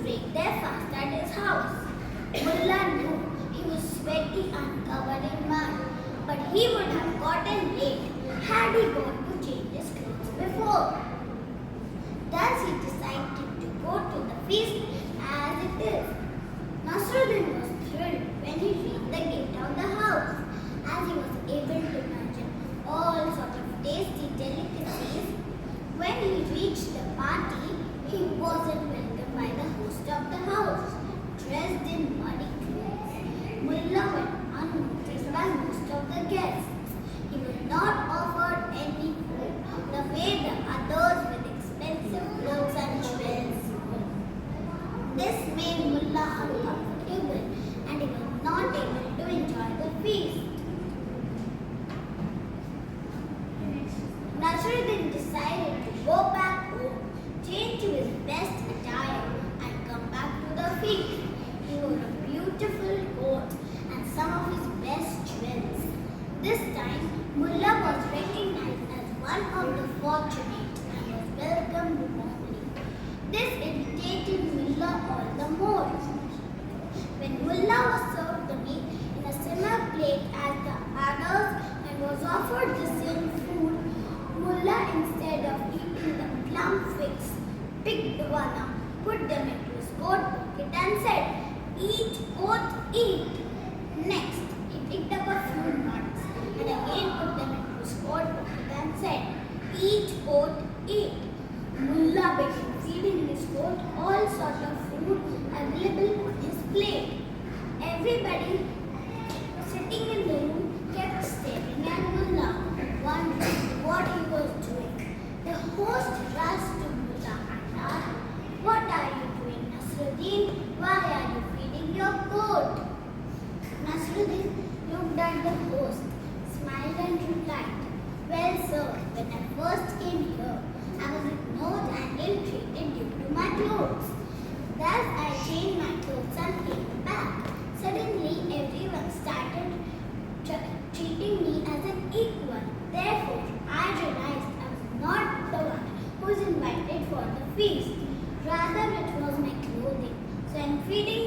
break their fast at his house. Mullah knew he was sweaty and covered in mud, but he would have gotten late had he gone to change his clothes before. Thus he decided to go to the feast as it is. Nasruddin was thrilled when he reached the gate of the house, as he was able to imagine all sorts of tasty delicacies. When he reached the party, he wasn't welcomed by the host of the house, dressed in muddy clothes. Mullah went unnoticed by most of the guests. He was not offered any food the way the others with expensive clothes and jewels were. This made Mullah uncomfortable and he was not able to enjoy the feast. Nasruddin decided to go back home, change to his best attire and come back to the feast. He wore a beautiful coat and some of his best jewels. This time, Mullah was recognized as one of the fortunate and was welcomed warmly. This irritated Mullah all the more. When Mullah was served the meat in a similar plate as the others and was offered the same food, Mullah, instead of eating the plum figs, picked one up, put them into his coat pocket and said, "Eat, oat, eat." Next, he picked up a few nuts and again put them into his coat pocket and said, "Eat, oat, eat." Mullah began feeding his goat all sorts of food available on his plate. Everybody sitting in the room kept staring at Mullah, wondering what he was doing. The host rushed to Mullah and asked, "What are you doing, Nasruddin? Why are you feeding your goat?" Nasruddin looked at the host, smiled and replied, "Well, sir, when I first came here, I was ignored and ill-treated due to my clothes. Thus, I changed my clothes and came back. Suddenly, everyone started treating me as an equal. Therefore, I realized I was not the one who was invited for the feast. Rather, it was my clothing. So, I am feeding